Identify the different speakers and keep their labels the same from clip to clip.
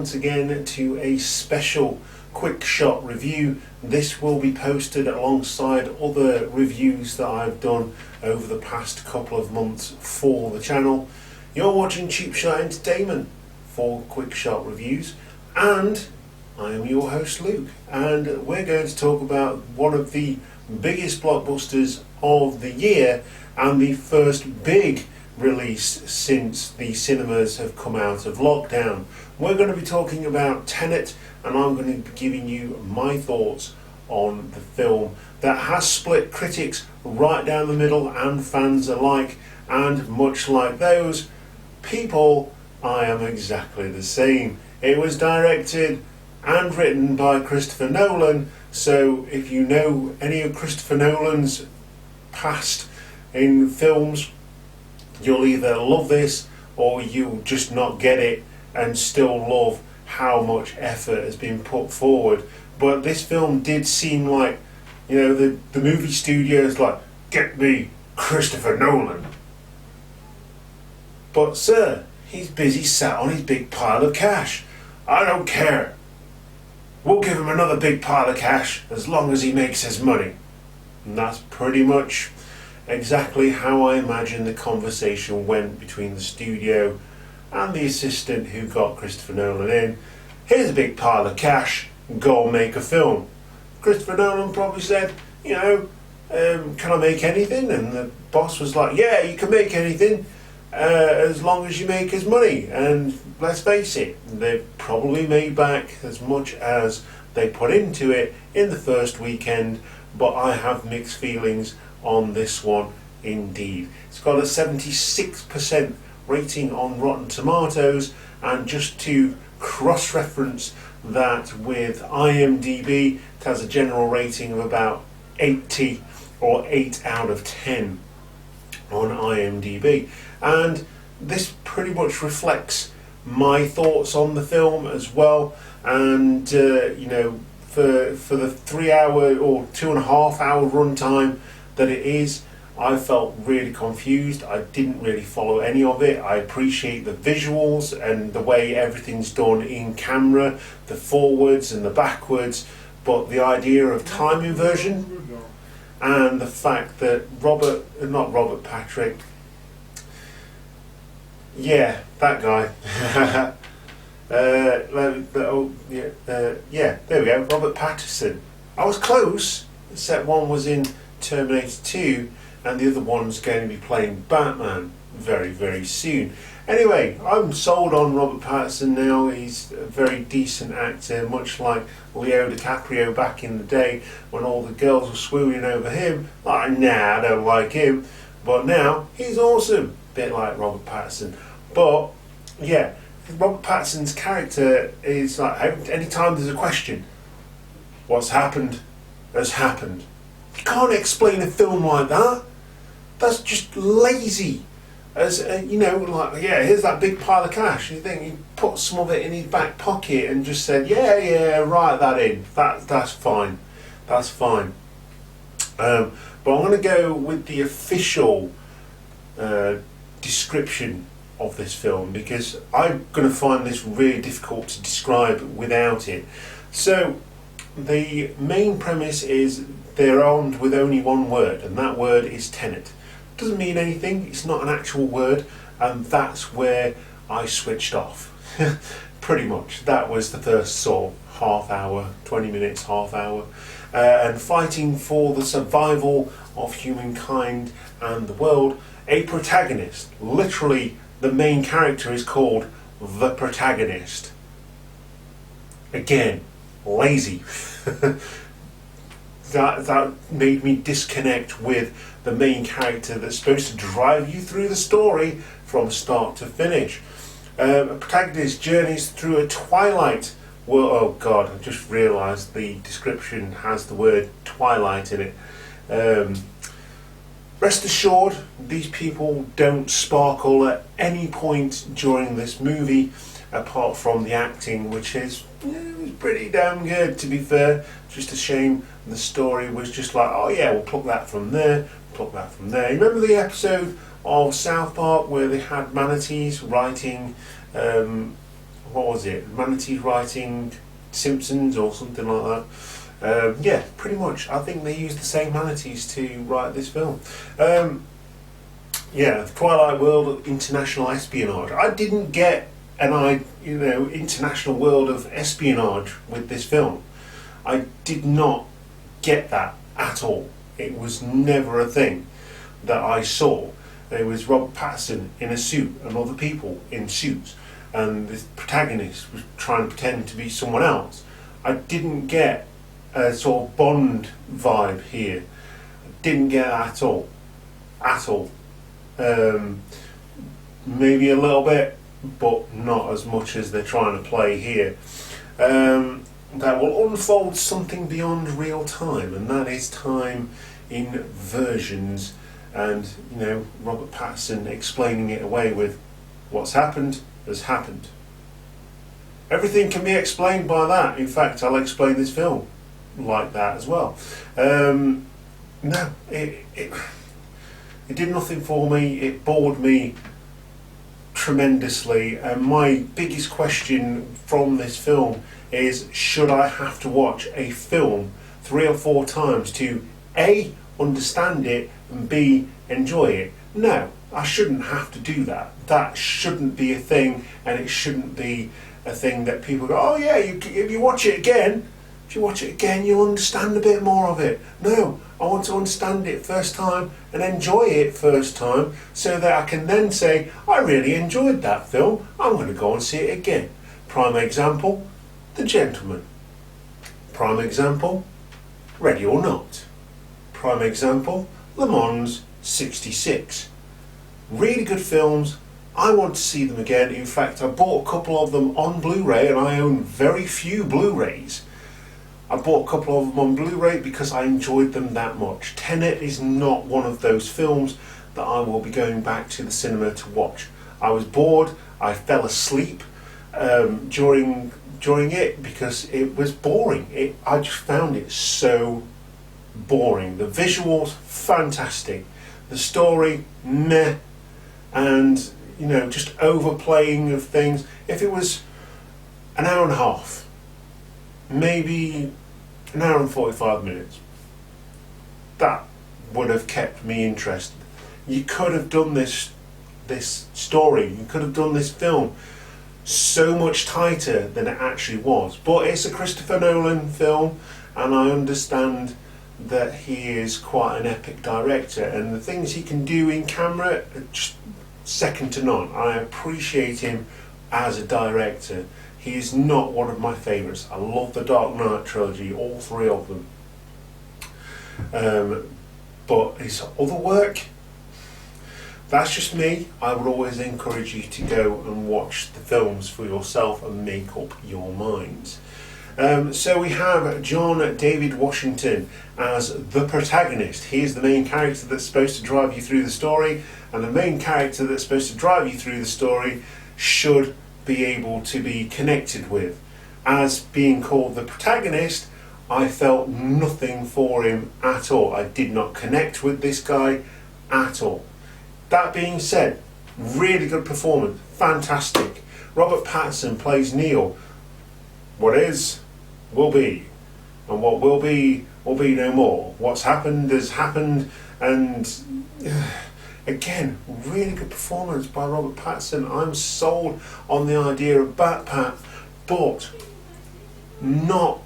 Speaker 1: once again to a special quick shot review. This will be posted alongside other reviews that I've done over the past couple of months for the channel. You're watching Cheap Shot Entertainment for quick shot reviews, and I am your host Luke, and we're going to talk about one of the biggest blockbusters of the year and the first big release since the cinemas have come out of lockdown. We're going to be talking about Tenet, and I'm going to be giving you my thoughts on the film that has split critics right down the middle and fans alike, and much like those people, I am exactly the same. It was directed and written by Christopher Nolan, so if you know any of Christopher Nolan's past in films, you'll either love this or you'll just not get it and still love how much effort has been put forward. But this film did seem like, you know, the movie studios like, get me Christopher Nolan. But sir, he's busy sat on his big pile of cash. I don't care. We'll give him another big pile of cash as long as he makes his money. And that's pretty much exactly how I imagine the conversation went between the studio and the assistant who got Christopher Nolan in. Here's a big pile of cash, go make a film. Christopher Nolan probably said, you know, can I make anything? And the boss was like, yeah, you can make anything as long as you make his money. And let's face it, they've probably made back as much as they put into it in the first weekend, but I have mixed feelings on this one indeed. It's got a 76% rating on Rotten Tomatoes, and just to cross-reference that with IMDb, it has a general rating of about 80 or 8 out of 10 on IMDb. And this pretty much reflects my thoughts on the film as well. And you know, for the 3 hour or 2.5 hour runtime that it is, I felt really confused. I didn't really follow any of it. I appreciate the visuals and the way everything's done in camera, the forwards and the backwards, but the idea of time inversion and the fact that that guy. There we go, Robert Pattinson. I was close, except one was in Terminator 2 and the other one's going to be playing Batman very, very soon. Anyway, I'm sold on Robert Pattinson now. He's a very decent actor, much like Leo DiCaprio back in the day when all the girls were swooning over him. Like, nah, I don't like him. But now, he's awesome. Bit like Robert Pattinson. But, yeah, Robert Pattinson's character is like, anytime there's a question, what's happened has happened. You can't explain a film like that. That's just lazy. As you know, like, yeah, here's that big pile of cash. You think he put some of it in his back pocket and just said, yeah, write that in. That's fine. That's fine. But I'm going to go with the official description of this film, because I'm going to find this really difficult to describe without it. So the main premise is they're armed with only one word, and that word is Tenet. Doesn't mean anything, it's not an actual word, and that's where I switched off. Pretty much. That was the first sort of half hour, 20 minutes, half hour, and fighting for the survival of humankind and the world. A protagonist, literally the main character is called the protagonist. Again, lazy. That made me disconnect with the main character that's supposed to drive you through the story from start to finish. A protagonist journeys through a twilight world. Oh god, I just realised the description has the word twilight in it. Rest assured, these people don't sparkle at any point during this movie, apart from the acting, which is pretty damn good, to be fair. Just a shame the story was just like, oh yeah, we'll pluck that from there, pluck that from there. You remember the episode of South Park where they had manatees writing what was it? Manatees writing Simpsons or something like that. Yeah, pretty much. I think they used the same manatees to write this film. Yeah, the Twilight World of international espionage. I didn't get international world of espionage with this film. I did not get that at all. It was never a thing that I saw. There was Robert Pattinson in a suit and other people in suits, and the protagonist was trying to pretend to be someone else. I didn't get a sort of Bond vibe here. I didn't get that at all. At all. Maybe a little bit, but not as much as they're trying to play here. That will unfold something beyond real time, and that is time in versions, and Robert Pattinson explaining it away with what's happened has happened. Everything can be explained by that. In fact, I'll explain this film like that as well. No, it did nothing for me. It bored me tremendously, and my biggest question from this film is, should I have to watch a film 3 or 4 times to A, understand it, and B, enjoy it? No, I shouldn't have to do that. That shouldn't be a thing, and it shouldn't be a thing that people go, oh yeah, if you watch it again, you'll understand a bit more of it. No, I want to understand it first time and enjoy it first time, so that I can then say, I really enjoyed that film, I'm going to go and see it again. Prime example, The Gentleman. Prime example, Ready or Not. Prime example, Le Mans 66. Really good films. I want to see them again. In fact, I bought a couple of them on Blu-ray, and I own very few Blu-rays. I bought a couple of them on Blu-ray because I enjoyed them that much. Tenet is not one of those films that I will be going back to the cinema to watch. I was bored. I fell asleep during it because it was boring. I just found it so boring. The visuals, fantastic. The story, meh. And, just overplaying of things. If it was an hour and a half, maybe an hour and 45 minutes, that would have kept me interested. You could have done this story, you could have done this film so much tighter than it actually was. But it's a Christopher Nolan film, and I understand that he is quite an epic director, and the things he can do in camera are just second to none. I appreciate him as a director. He is not one of my favourites. I love the Dark Knight trilogy, all 3 of them. But his other work, that's just me. I would always encourage you to go and watch the films for yourself and make up your minds. So we have John David Washington as the protagonist. He is the main character that's supposed to drive you through the story, and the main character that's supposed to drive you through the story should be able to be connected with. As being called the protagonist, I felt nothing for him at all. I did not connect with this guy at all. That being said, really good performance, fantastic. Robert Pattinson plays Neil. What is, will be, and what will be no more. What's happened has happened, and again, really good performance by Robert Pattinson. I'm sold on the idea of Bat-Pat, but not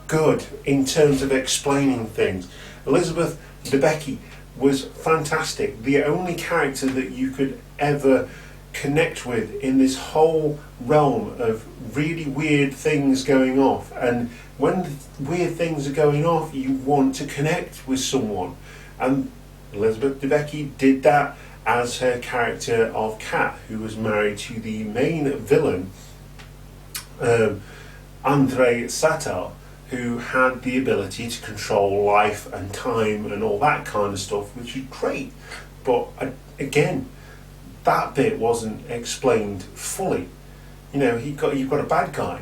Speaker 1: good in terms of explaining things. Elizabeth Debicki was fantastic. The only character that you could ever connect with in this whole realm of really weird things going off, and when weird things are going off, you want to connect with someone, and Elizabeth Debicki did that as her character of Kat, who was married to the main villain, Andrei Satel, who had the ability to control life and time and all that kind of stuff, which is great. But again, that bit wasn't explained fully. You've got a bad guy.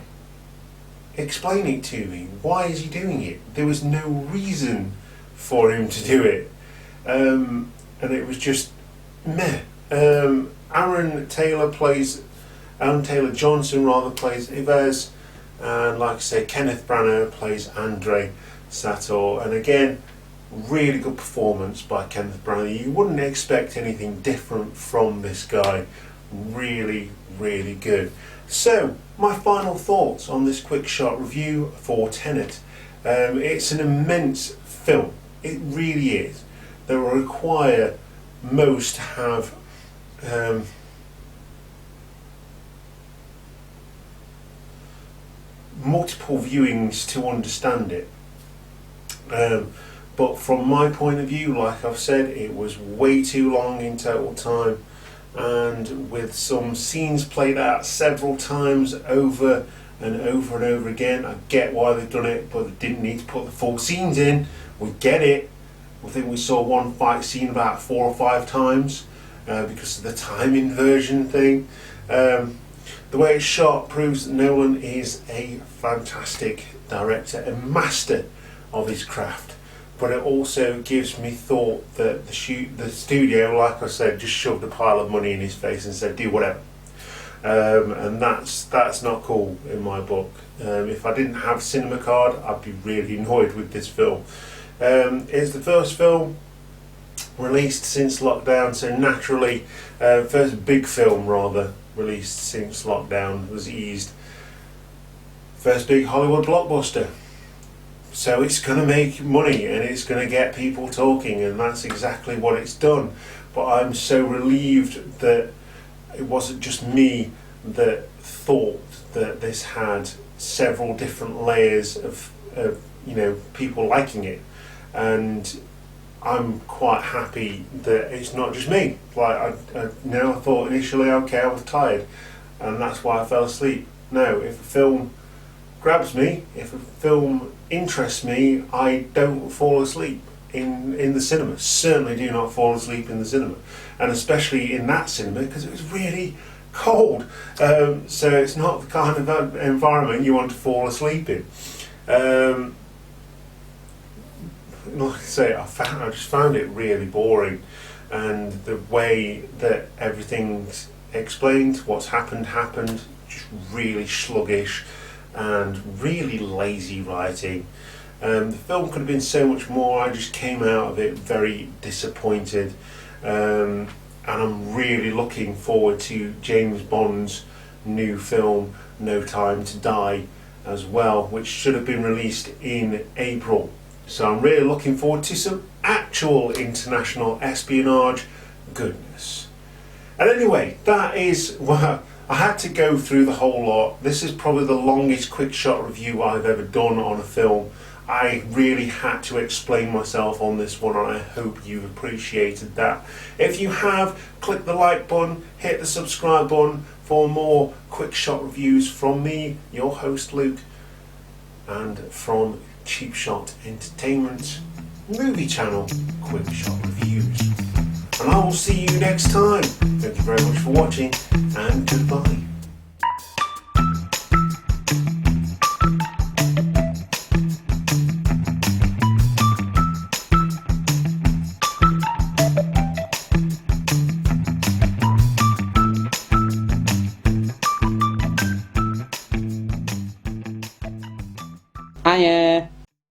Speaker 1: Explain it to me. Why is he doing it? There was no reason for him to do it. And it was just meh. Aaron Taylor plays Taylor Johnson rather plays Yves, and like I say, Kenneth Branagh plays Andre Sator. And again, really good performance by Kenneth Branagh. You wouldn't expect anything different from this guy. Really, really good. So, my final thoughts on this quick shot review for Tenet. It's an immense film. It really is. That will require most to have multiple viewings to understand it. But from my point of view, like I've said, it was way too long in total time, and with some scenes played out several times over and over and over again. I get why they've done it, but they didn't need to put the full scenes in. We get it. I think we saw one fight scene about 4 or 5 times because of the time inversion thing. The way it's shot proves that Nolan is a fantastic director, a master of his craft. But it also gives me thought that the studio, like I said, just shoved a pile of money in his face and said, do whatever. And that's not cool in my book. If I didn't have a cinema card, I'd be really annoyed with this film. It's the first film released since lockdown, so naturally, first big film rather, released since lockdown was eased. First big Hollywood blockbuster. So it's going to make money and it's going to get people talking, and that's exactly what it's done. But I'm so relieved that it wasn't just me that thought that this had several different layers of people liking it, and I'm quite happy that it's not just me. Like I thought initially, okay, I was tired, and that's why I fell asleep. No, if a film grabs me, if a film interests me, I don't fall asleep in the cinema. Certainly do not fall asleep in the cinema, and especially in that cinema because it was really cold. So it's not the kind of environment you want to fall asleep in. Like I say, I just found it really boring, and the way that everything's explained, what's happened, just really sluggish and really lazy writing. The film could have been so much more. I just came out of it very disappointed, and I'm really looking forward to James Bond's new film No Time to Die as well, which should have been released in April. So I'm really looking forward to some actual international espionage goodness. And anyway, that is, well, I had to go through the whole lot. This is probably the longest quick shot review I've ever done on a film. I really had to explain myself on this one, and I hope you've appreciated that. If you have, click the like button, hit the subscribe button for more quick shot reviews from me, your host Luke, and from Cheap Shot Entertainment movie channel, Quick Shot Reviews. And I will see you next time. Thank you very much for watching, and goodbye.
Speaker 2: Hiya.